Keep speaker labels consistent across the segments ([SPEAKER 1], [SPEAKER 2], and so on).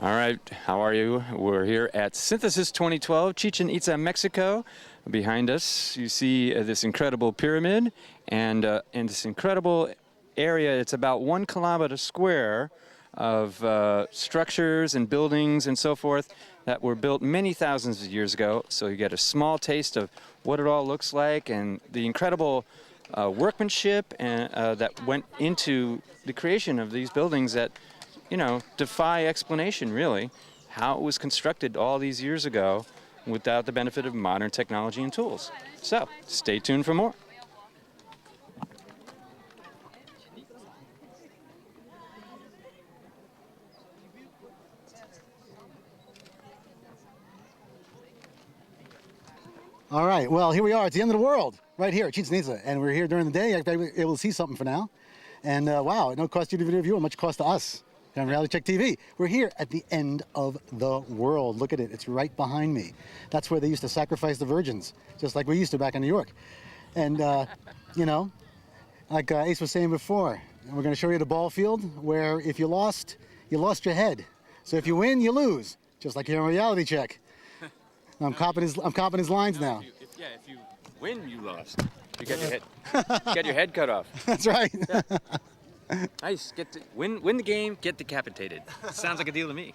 [SPEAKER 1] All right, how are you? We're here at Synthesis 2012, Chichen Itza, Mexico. Behind us, you see this incredible pyramid and in this incredible area. It's about 1 kilometer square of structures and buildings and so forth that were built many thousands of years ago. So you get a small taste of what it all looks like and the incredible workmanship and, that went into the creation of these buildings that, you know, defy explanation, really, how it was constructed all these years ago without the benefit of modern technology and tools. So, stay tuned for more.
[SPEAKER 2] All right, well, here we are at the end of the world, right here at Chichen Itza, and we're here during the day. You're able to see something for now. And wow, it don't cost you to video view, how much it costs to us on Reality Check TV. We're here at the end of the world. Look at it, it's right behind me. That's where they used to sacrifice the virgins, just like we used to back in New York. And, you know, like Ace was saying before, we're going to show you the ball field where if you lost your head. So if you win, you lose, just like here on Reality Check. I'm copying his lines now.
[SPEAKER 1] If you win, you lost. You get your head cut off.
[SPEAKER 2] That's right.
[SPEAKER 1] Yeah. Nice. Win the game, get decapitated. Sounds like a deal to me.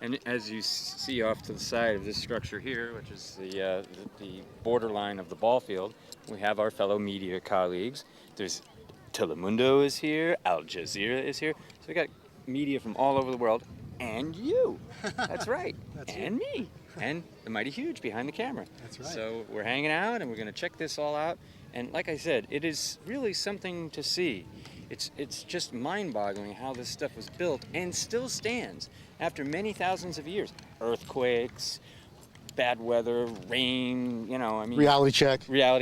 [SPEAKER 1] And as you see off to the side of this structure here, which is the borderline of the ball field, we have our fellow media colleagues. There's Telemundo is here, Al Jazeera is here. So we got media from all over the world, and you. That's right. And me. And the Mighty Huge behind the camera.
[SPEAKER 2] That's right.
[SPEAKER 1] So we're hanging out, and we're going to check this all out. And like I said, it is really something to see. It's just mind-boggling how this stuff was built and still stands after many thousands of years. Earthquakes, bad weather, rain, you know, I mean...
[SPEAKER 2] Reality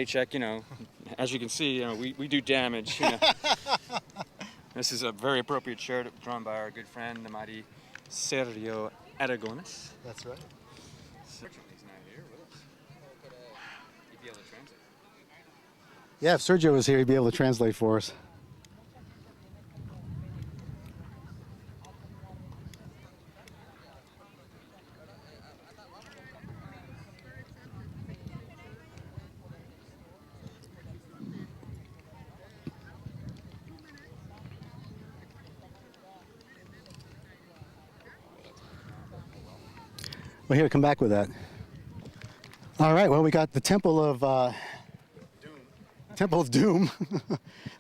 [SPEAKER 2] Check,
[SPEAKER 1] you know. As you can see, you know, we do damage, you know. This is a very appropriate shirt drawn by our good friend, the mighty Sergio Aragones.
[SPEAKER 2] That's right.
[SPEAKER 1] He's not here with us. He'd be able to translate.
[SPEAKER 2] Yeah, if Sergio was here, he'd be able to translate for us. Well, here, come back with that. All right, well, we got the Temple of Doom.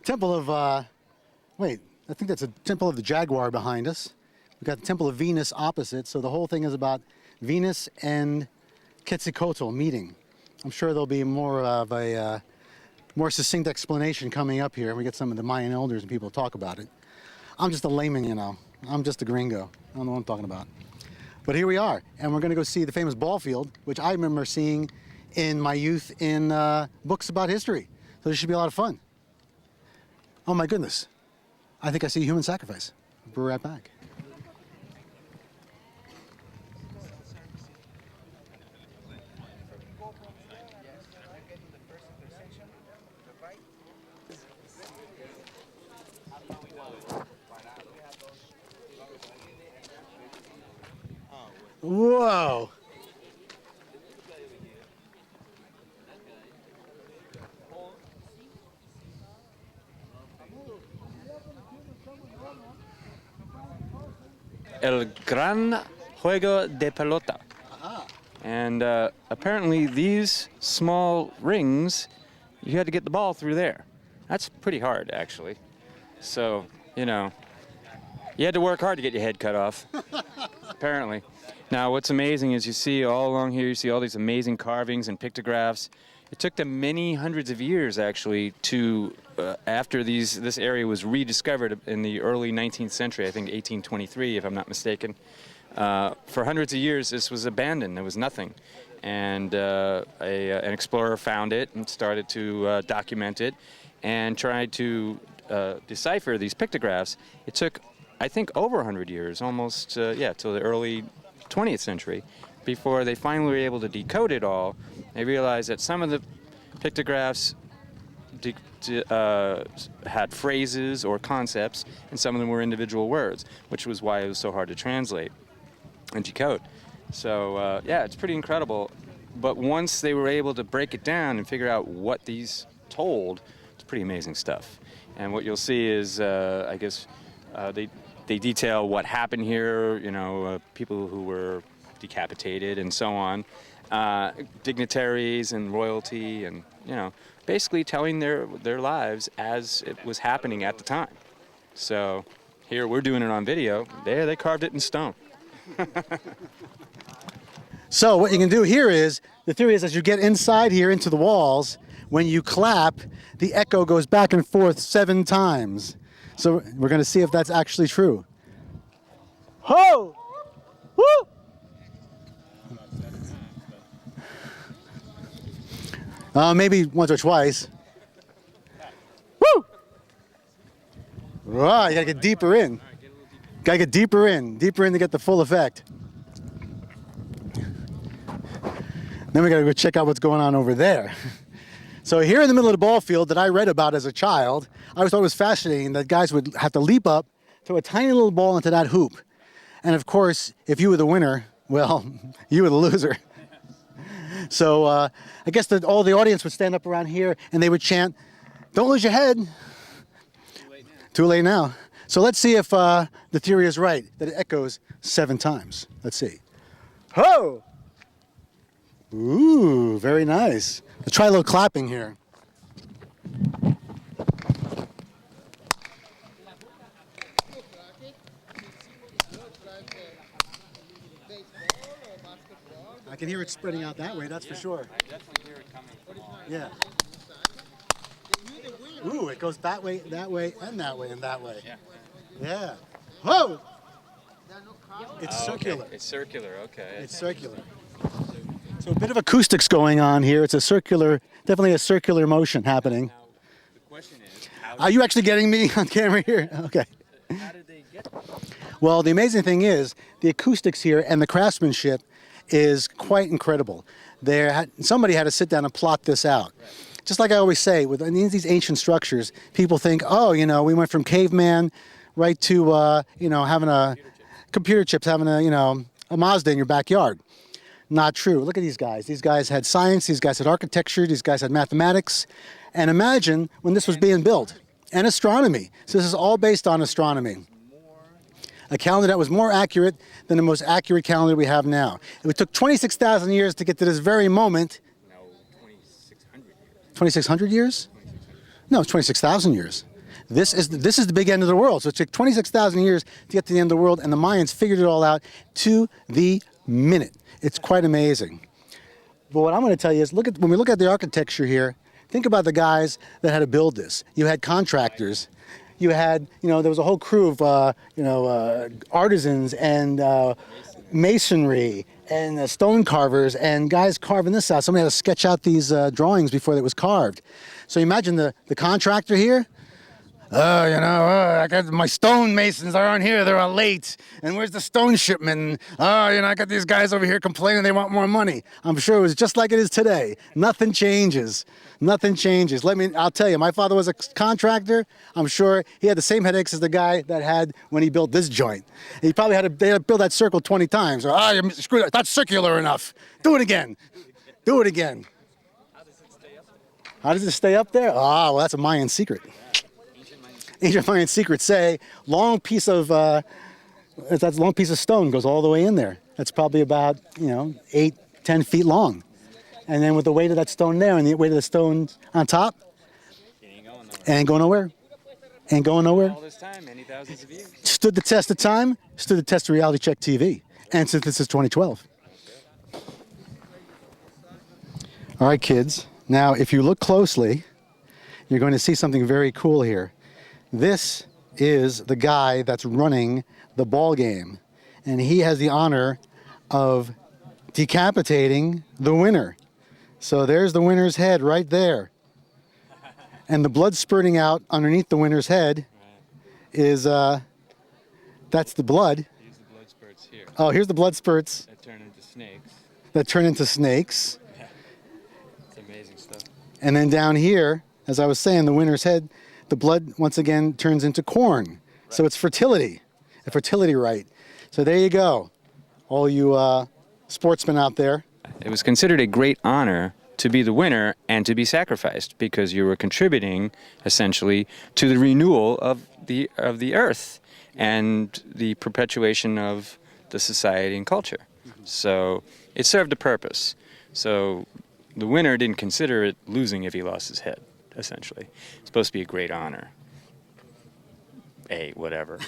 [SPEAKER 2] Temple of, wait, I think that's a Temple of the Jaguar behind us. We got the Temple of Venus opposite, so the whole thing is about Venus and Quetzalcoatl meeting. I'm sure there'll be more of a more succinct explanation coming up here. We get some of the Mayan elders and people talk about it. I'm just a layman, you know. I'm just a gringo. I don't know what I'm talking about. But here we are, and we're going to go see the famous ball field, which I remember seeing in my youth in books about history. So this should be a lot of fun. Oh my goodness. I think I see human sacrifice. We'll be right back. Whoa.
[SPEAKER 1] El Gran Juego de Pelota. And apparently these small rings, you had to get the ball through there. That's pretty hard, actually. So, you know, you had to work hard to get your head cut off, apparently. Now, what's amazing is you see all along here, you see all these amazing carvings and pictographs. It took them many hundreds of years, actually, to, after this area was rediscovered in the early 19th century, I think 1823, if I'm not mistaken. For hundreds of years, this was abandoned. There was nothing. And an explorer found it and started to document it and tried to decipher these pictographs. It took, I think, over 100 years, almost, till the early 20th century, before they finally were able to decode it all. They realized that some of the pictographs had phrases or concepts, and some of them were individual words, which was why it was so hard to translate. and decode. So yeah, it's pretty incredible. But once they were able to break it down and figure out what these told, it's pretty amazing stuff. And what you'll see is, I guess, they detail what happened here. You know, people who were decapitated and so on, dignitaries and royalty, and you know, basically telling their lives as it was happening at the time. So here we're doing it on video. There, they carved it in stone.
[SPEAKER 2] So what you can do here is, the theory is as you get inside here into the walls, when you clap, the echo goes back and forth 7 times. So we're going to see if that's actually true. Ho! Woo! Maybe once or twice. Woo! Wow, you got to get deeper in. Got to get deeper in to get the full effect. Then we got to go check out what's going on over there. So here in the middle of the ball field that I read about as a child, I always thought it was fascinating that guys would have to leap up, throw a tiny little ball into that hoop. And of course, if you were the winner, well, you were the loser. So I guess that all the audience would stand up around here and they would chant, "Don't lose your head." Too late now. Too late now. So let's see if the theory is right, that it echoes 7 times. Let's see. Ho! Ooh, very nice. Let's try a little clapping here. I can hear it spreading out that way, that's for sure.
[SPEAKER 1] I definitely hear it coming from all.
[SPEAKER 2] Yeah. Ooh, it goes that way, and that way, and that way.
[SPEAKER 1] Yeah.
[SPEAKER 2] Yeah. Whoa! It's
[SPEAKER 1] Oh,
[SPEAKER 2] circular.
[SPEAKER 1] Okay. It's circular, okay.
[SPEAKER 2] It's circular. So a bit of acoustics going on here. It's a circular, definitely a circular motion happening.
[SPEAKER 1] Now, the question is, how
[SPEAKER 2] Are you actually getting me on camera here? Okay.
[SPEAKER 1] how did they get there?
[SPEAKER 2] Well, the amazing thing is the acoustics here and the craftsmanship is quite incredible. Somebody had to sit down and plot this out. Just like I always say, with these ancient structures, people think, oh, you know, we went from caveman right to, you know, having a computer chips, having a Mazda in your backyard. Not true. Look at these guys. These guys had science. These guys had architecture. These guys had mathematics. And imagine when this was being built. And astronomy. So this is all based on astronomy. A calendar that was more accurate than the most accurate calendar we have now. It took 26,000 years to get to this very moment.
[SPEAKER 1] No, 2,600 years.
[SPEAKER 2] 2,600 years? No, it's 26,000 years. This is the big end of the world. So it took 26,000 years to get to the end of the world, and the Mayans figured it all out to the minute. It's quite amazing. But what I'm going to tell you is, when we look at the architecture here, think about the guys that had to build this. You had contractors. You had, there was a whole crew of, artisans and masonry and stone carvers and guys carving this out. Somebody had to sketch out these drawings before it was carved. So imagine the contractor here. I got my stone masons are on here. They're on late. And where's the stone shipment? I got these guys over here complaining they want more money. I'm sure it was just like it is today. Nothing changes. Nothing changes. I'll tell you, my father was a contractor. I'm sure he had the same headaches as the guy that had when he built this joint. He probably had to build that circle 20 times. Or, you screwed up. That's circular enough. Do it again. Do it again.
[SPEAKER 1] How does it stay up there?
[SPEAKER 2] How does it stay up there? Well, that's a Mayan secret. Ancient Mayan secrets say long piece of stone goes all the way in there. That's probably about 8, 10 feet long, and then with the weight of that stone there and the weight of the stone on top, ain't going nowhere. Ain't going nowhere.
[SPEAKER 1] All this time, many thousands of years.
[SPEAKER 2] Stood the test of time. Stood the test of Reality Check TV, and since this is 2012. All right, kids. Now, if you look closely, you're going to see something very cool here. This is the guy that's running the ball game, and he has the honor of decapitating the winner. So there's the winner's head right there. And the blood spurting out underneath the winner's head is, that's the blood.
[SPEAKER 1] Here's the blood spurts here.
[SPEAKER 2] Oh, here's the blood spurts.
[SPEAKER 1] That turn into snakes.
[SPEAKER 2] Yeah.
[SPEAKER 1] It's amazing stuff.
[SPEAKER 2] And then down here, as I was saying, the winner's head, the blood once again turns into corn. Right. So it's fertility, a fertility rite. So there you go. all you sportsmen out there.
[SPEAKER 1] It was considered a great honor to be the winner and to be sacrificed because you were contributing essentially to the renewal of the earth and the perpetuation of the society and culture. So it served a purpose. So the winner didn't consider it losing if he lost his head, essentially. It's supposed to be a great honor. Whatever.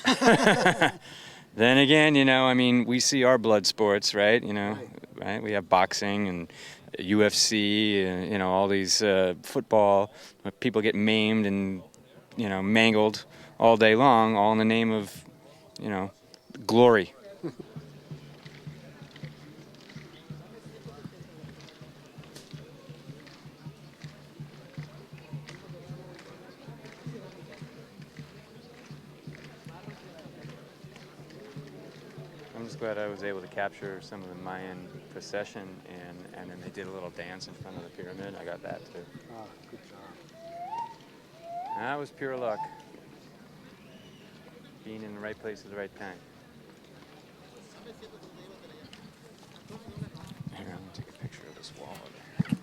[SPEAKER 1] Then again, you know, I mean, we see our blood sports, right? You know, right? We have boxing and UFC, and, you know, all these football, where people get maimed and, you know, mangled all day long, all in the name of, you know, glory. I'm just glad I was able to capture some of the Mayan procession, and then they did a little dance in front of the pyramid. I got that too.
[SPEAKER 2] Oh, good job.
[SPEAKER 1] That was pure luck. Being in the right place at the right time. Here, I'm gonna take a picture of this wall over here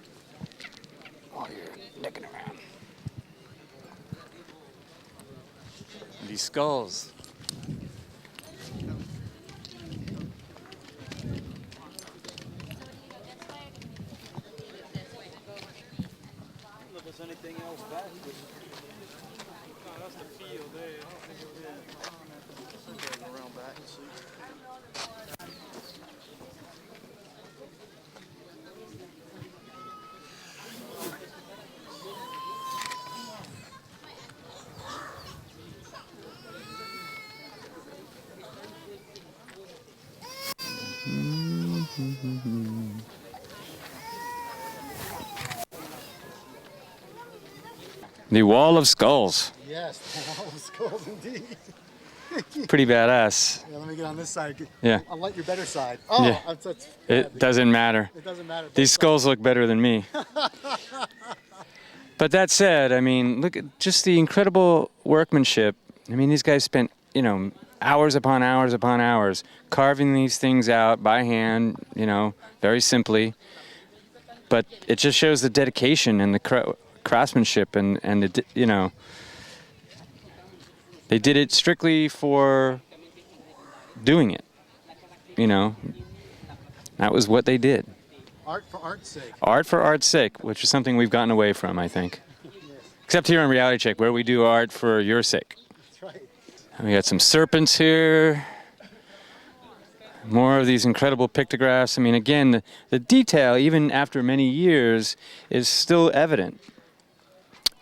[SPEAKER 1] while you're nicking around. These skulls.
[SPEAKER 3] There's anything else back? No, that's the field there. I don't think it was around back and see.
[SPEAKER 1] The Wall of Skulls.
[SPEAKER 2] Yes, all the skulls indeed.
[SPEAKER 1] Pretty badass.
[SPEAKER 2] Yeah, let me get on this side.
[SPEAKER 1] Yeah.
[SPEAKER 2] I'll let your better side. Oh,
[SPEAKER 1] Yeah. It doesn't matter.
[SPEAKER 2] It doesn't matter.
[SPEAKER 1] These skulls look better than me. But that said, I mean, look at just the incredible workmanship. I mean, these guys spent, you know, hours upon hours upon hours carving these things out by hand, you know, very simply. But it just shows the dedication and the craftsmanship and the, you know, they did it strictly for doing it, you know. That was what they did.
[SPEAKER 2] Art for art's sake.
[SPEAKER 1] Art for art's sake, which is something we've gotten away from, I think. Except here on Reality Check, where we do art for your sake.
[SPEAKER 2] That's right.
[SPEAKER 1] And we got some serpents here. More of these incredible pictographs. I mean, again, the detail, even after many years, is still evident.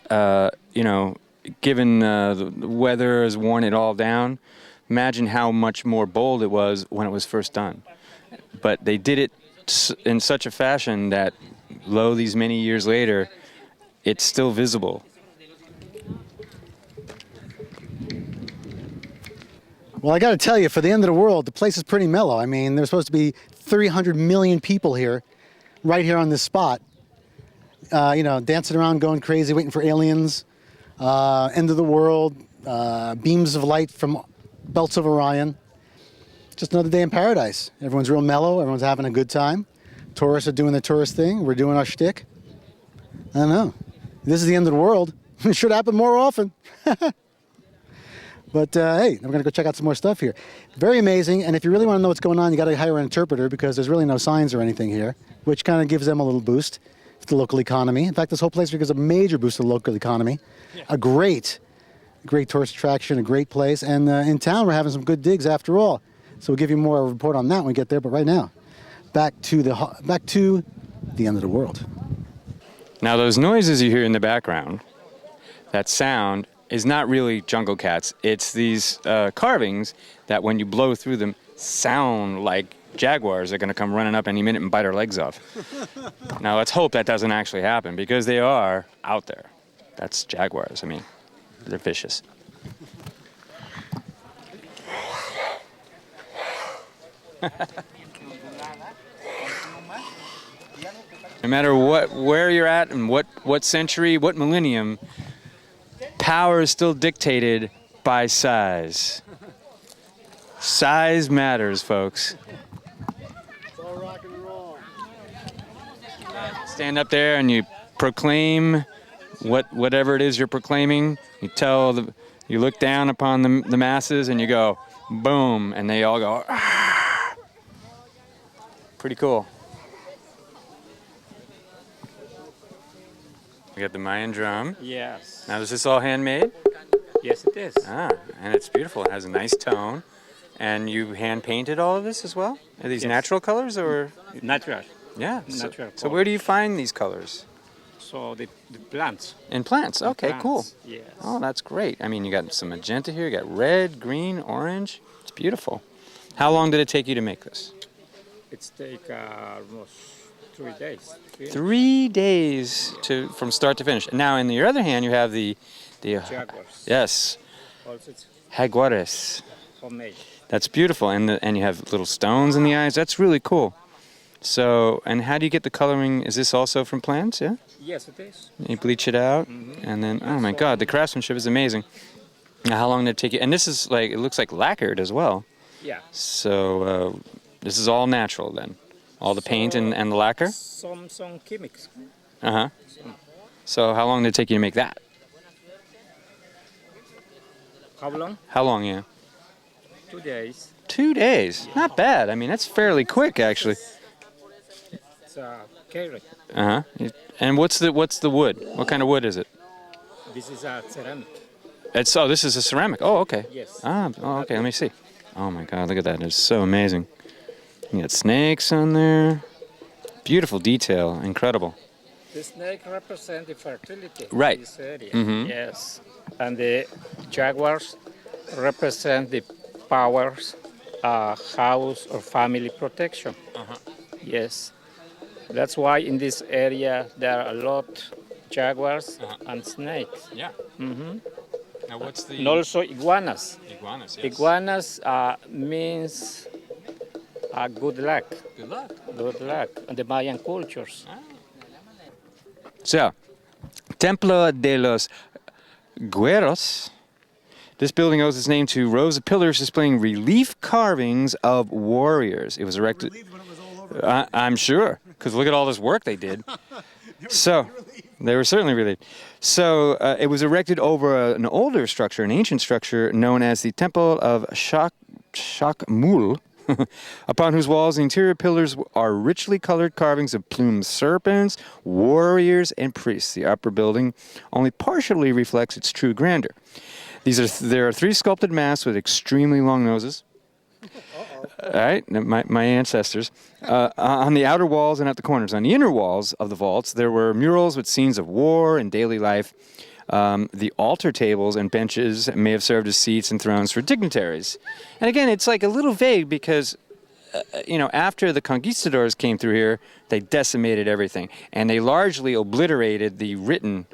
[SPEAKER 1] You know, given the weather has worn it all down, imagine how much more bold it was when it was first done. But they did it in such a fashion that, lo, these many years later, it's still visible.
[SPEAKER 2] Well, I got to tell you, for the end of the world, the place is pretty mellow. I mean, there's supposed to be 300 million people here, right here on this spot. You know, dancing around, going crazy, waiting for aliens, end of the world, beams of light from belts of Orion. Just another day in paradise. Everyone's real mellow. Everyone's having a good time. Tourists are doing their tourist thing. We're doing our shtick. I don't know. This is the end of the world. It should happen more often. But hey, we're going to go check out some more stuff here. Very amazing. And if you really want to know what's going on, you got to hire an interpreter because there's really no signs or anything here, which kind of gives them a little boost to the local economy. In fact, this whole place gives a major boost to the local economy. Yeah. A great tourist attraction, a great place. And in town, we're having some good digs after all. So we'll give you more of a report on that when we get there. But right now, back to the end of the world.
[SPEAKER 1] Now, those noises you hear in the background, that sound, is not really jungle cats. It's these carvings that when you blow through them sound like jaguars are going to come running up any minute and bite our legs off. Now, let's hope that doesn't actually happen because they are out there. That's jaguars. I mean, they're vicious. No matter where you're at and what century, what millennium, power is still dictated by size. Size matters, folks. Stand up there and you proclaim whatever it is you're proclaiming. You look down upon the masses and you go, boom, and they all go, ah. Pretty cool. We got the Mayan drum.
[SPEAKER 4] Yes.
[SPEAKER 1] Now, is this all handmade?
[SPEAKER 4] Yes, it is.
[SPEAKER 1] Ah, and it's beautiful. It has a nice tone. And you hand painted all of this as well? Are these
[SPEAKER 4] Yes.
[SPEAKER 1] natural colors or?
[SPEAKER 4] Natural.
[SPEAKER 1] Yeah.
[SPEAKER 4] Natural
[SPEAKER 1] So where do you find these colors?
[SPEAKER 4] So the plants.
[SPEAKER 1] In plants. Okay,
[SPEAKER 4] Plants,
[SPEAKER 1] cool.
[SPEAKER 4] Yes.
[SPEAKER 1] Oh, that's great. I mean, you got some magenta here. You got red, green, orange. It's beautiful. How long did it take you to make this?
[SPEAKER 4] It's take almost 3 days.
[SPEAKER 1] 3 days from start to finish. Now, on the other hand, you have the
[SPEAKER 4] Jaguars.
[SPEAKER 1] yes,
[SPEAKER 4] Also, it's
[SPEAKER 1] jaguares.
[SPEAKER 4] homemade.
[SPEAKER 1] That's beautiful, and you have little stones in the eyes. That's really cool. So, and how do you get the coloring? Is this also from plants? Yeah.
[SPEAKER 4] Yes, it is.
[SPEAKER 1] You bleach it out, and then oh my God, the craftsmanship is amazing. Now, how long did it take you? And this is like it looks like lacquered as well.
[SPEAKER 4] Yeah.
[SPEAKER 1] So this is all natural then, all the paint and the lacquer.
[SPEAKER 4] Some chemics.
[SPEAKER 1] Uh huh. So how long did it take you to make that?
[SPEAKER 4] How long?
[SPEAKER 1] How long? Yeah.
[SPEAKER 4] 2 days.
[SPEAKER 1] 2 days. Not bad. I mean, that's fairly quick actually.
[SPEAKER 4] It's carrot.
[SPEAKER 1] Uh huh. And what's the wood? What kind of wood is it?
[SPEAKER 4] This is a ceramic.
[SPEAKER 1] This is a ceramic. Oh, okay.
[SPEAKER 4] Yes.
[SPEAKER 1] Okay. Let me see. Oh my God, look at that. It's so amazing. You got snakes on there. Beautiful detail. Incredible.
[SPEAKER 4] The snake represents the fertility
[SPEAKER 1] Right.
[SPEAKER 4] in this area.
[SPEAKER 1] Mhm.
[SPEAKER 4] Yes. And the jaguars represent the powers, house or family protection. Yes. That's why in this area there are a lot jaguars and snakes.
[SPEAKER 1] Yeah.
[SPEAKER 4] Hmm.
[SPEAKER 1] Now what's the
[SPEAKER 4] And also iguanas.
[SPEAKER 1] iguanas?
[SPEAKER 4] Iguanas means good luck.
[SPEAKER 1] Good luck.
[SPEAKER 4] Good luck. And the Mayan cultures.
[SPEAKER 1] So, Templo de los Guerreros. This building owes its name to rows of pillars displaying relief carvings of warriors. It was erected. I'm sure, because look at all this work they did. So, they were certainly relieved. So, it was erected over an older structure, an ancient structure known as the Temple of Shakmul, upon whose walls the interior pillars are richly colored carvings of plumed serpents, warriors, and priests. The upper building only partially reflects its true grandeur. There are 3 sculpted masks with extremely long noses. All right, my ancestors. On the outer walls and at the corners. On the inner walls of the vaults, there were murals with scenes of war and daily life. The altar tables and benches may have served as seats and thrones for dignitaries. And again, it's like a little vague because, after the conquistadors came through here, they decimated everything. And they largely obliterated the written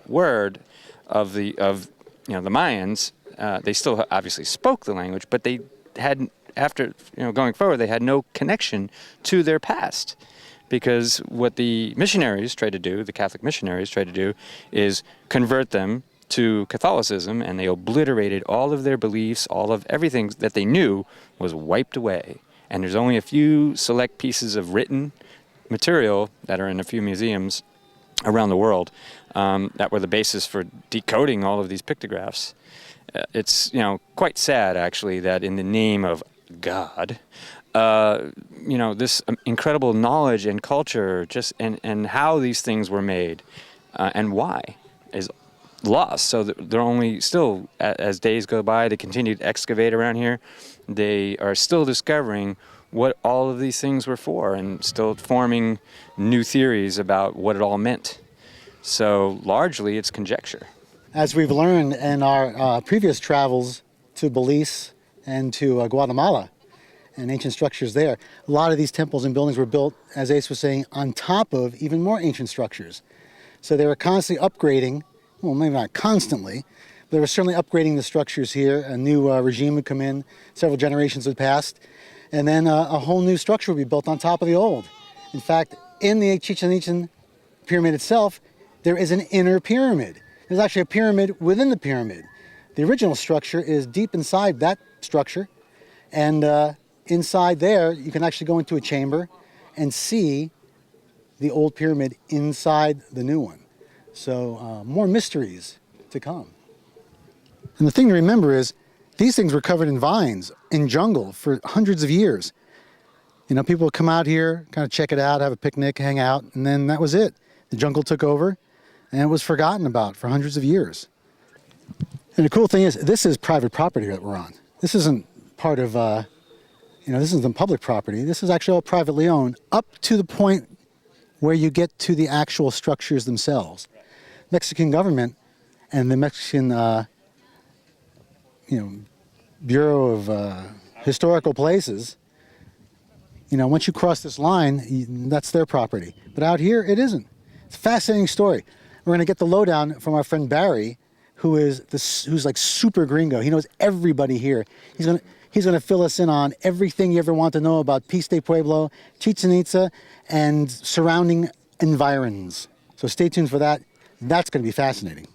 [SPEAKER 1] word of the Mayans. They still obviously spoke the language, but they had, after going forward, they had no connection to their past. Because what the missionaries tried to do, the Catholic missionaries tried to do, is convert them to Catholicism, and they obliterated all of their beliefs, all of everything that they knew was wiped away. And there's only a few select pieces of written material that are in a few museums around the world that were the basis for decoding all of these pictographs. It's quite sad, actually, that in the name of God, this incredible knowledge and culture, and how these things were made, and why, is lost. So they're only still, as days go by, they continue to excavate around here. They are still discovering what all of these things were for, and still forming new theories about what it all meant. So largely, it's conjecture.
[SPEAKER 2] As we've learned in our previous travels to Belize and to Guatemala, and ancient structures there, a lot of these temples and buildings were built, as Ace was saying, on top of even more ancient structures. So they were constantly upgrading, well, maybe not constantly, but they were certainly upgrading the structures here. A new regime would come in, several generations would pass, and then a whole new structure would be built on top of the old. In fact, in the Chichen Itza pyramid itself, there is an inner pyramid. There's actually a pyramid within the pyramid. The original structure is deep inside that structure, and inside there, you can actually go into a chamber and see the old pyramid inside the new one. So more mysteries to come. And the thing to remember is these things were covered in vines, in jungle for hundreds of years. You know, people would come out here, kind of check it out, have a picnic, hang out, and then that was it. The jungle took over, and it was forgotten about for hundreds of years. And the cool thing is, this is private property that we're on. This isn't part of, this isn't public property. This is actually all privately owned, up to the point where you get to the actual structures themselves. Mexican government and the Mexican, Bureau of Historical Places, once you cross this line, that's their property. But out here, it isn't. It's a fascinating story. We're going to get the lowdown from our friend Barry, who's like super gringo. He knows everybody here. He's going to fill us in on everything you ever want to know about Peace de Pueblo, Chichen Itza, and surrounding environs. So stay tuned for that. That's going to be fascinating.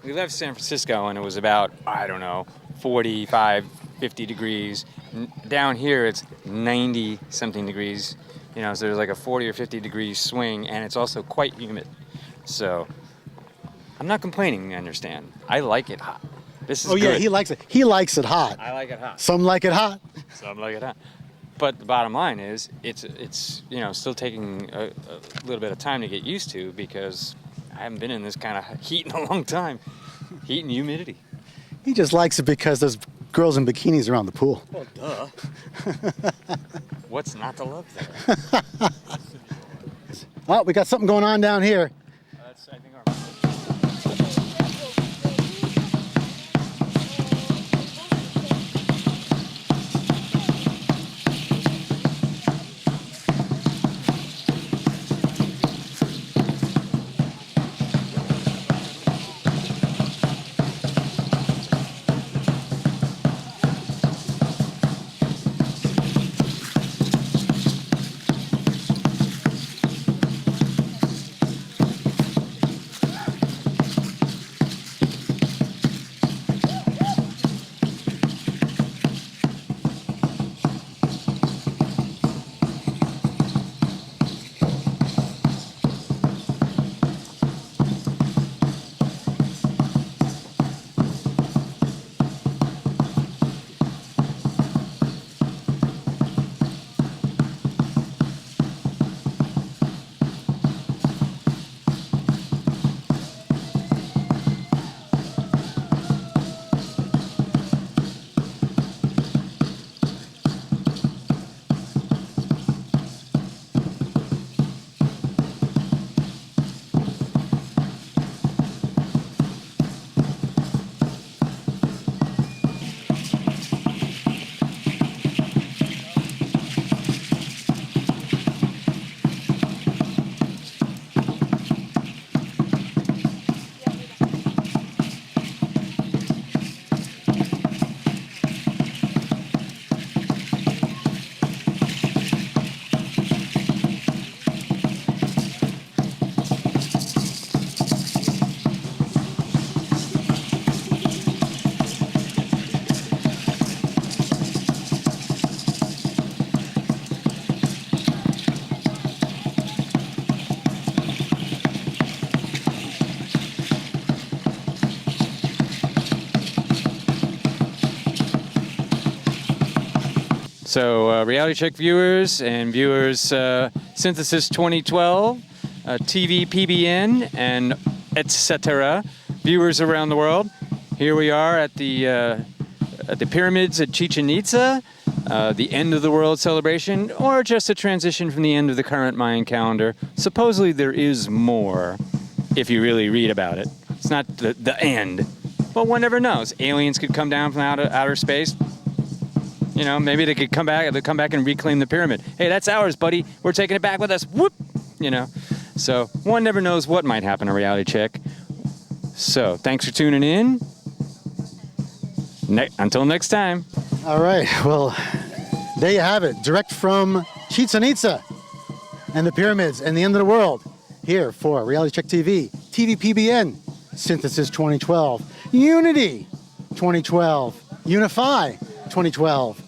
[SPEAKER 1] We left San Francisco and it was about, 45, 50 degrees. Down here it's 90 something degrees, so there's like a 40 or 50 degree swing, and it's also quite humid. So I'm not complaining, I understand. I like it hot. This is
[SPEAKER 2] good.
[SPEAKER 1] Yeah,
[SPEAKER 2] he likes it. He likes it hot.
[SPEAKER 1] I like it hot.
[SPEAKER 2] Some like it hot.
[SPEAKER 1] Some like it hot. But the bottom line is, it's still taking a little bit of time to get used to, because I haven't been in this kind of heat in a long time. Heat and humidity.
[SPEAKER 2] He just likes it because there's girls in bikinis around the pool.
[SPEAKER 1] Well, duh. What's not to love there?
[SPEAKER 2] Oh, we got something going on down here.
[SPEAKER 1] That's, I think, our... So, Reality Check viewers and viewers, Synthesis 2012, TV, PBN, and etc. viewers around the world, here we are at the pyramids at Chichen Itza, the end of the world celebration, or just a transition from the end of the current Mayan calendar. Supposedly there is more, if you really read about it. It's not the end, but one never knows. Aliens could come down from outer space. You know, maybe they could come back. They come back and reclaim the pyramid. Hey, that's ours, buddy. We're taking it back with us. Whoop! You know, so one never knows what might happen in Reality Check. So thanks for tuning in. Until next time.
[SPEAKER 2] All right. Well, there you have it. Direct from Chichen Itza and the pyramids and the end of the world. Here for Reality Check TV, TVPBN, Synthesis 2012, Unity 2012, Unify 2012,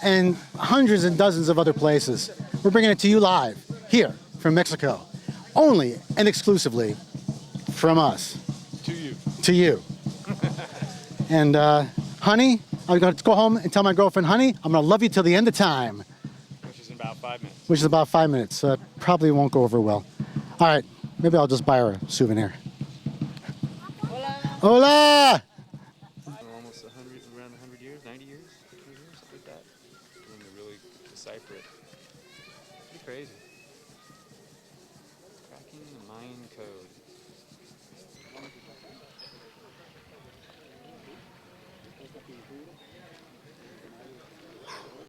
[SPEAKER 2] and hundreds and dozens of other places. We're bringing it to you live here from Mexico, only and exclusively from us.
[SPEAKER 1] To you.
[SPEAKER 2] To you. And honey, I'm going to go home and tell my girlfriend, honey, I'm going to love you till the end of time.
[SPEAKER 1] Which is in about 5 minutes.
[SPEAKER 2] Which is about 5 minutes, so it probably won't go over well. All right, maybe I'll just buy her a souvenir. Hola! Hola!
[SPEAKER 1] Almost around 100 years, 90 years, 100 years, something like that. For them to really decipher it. Pretty crazy. Cracking the Mayan code.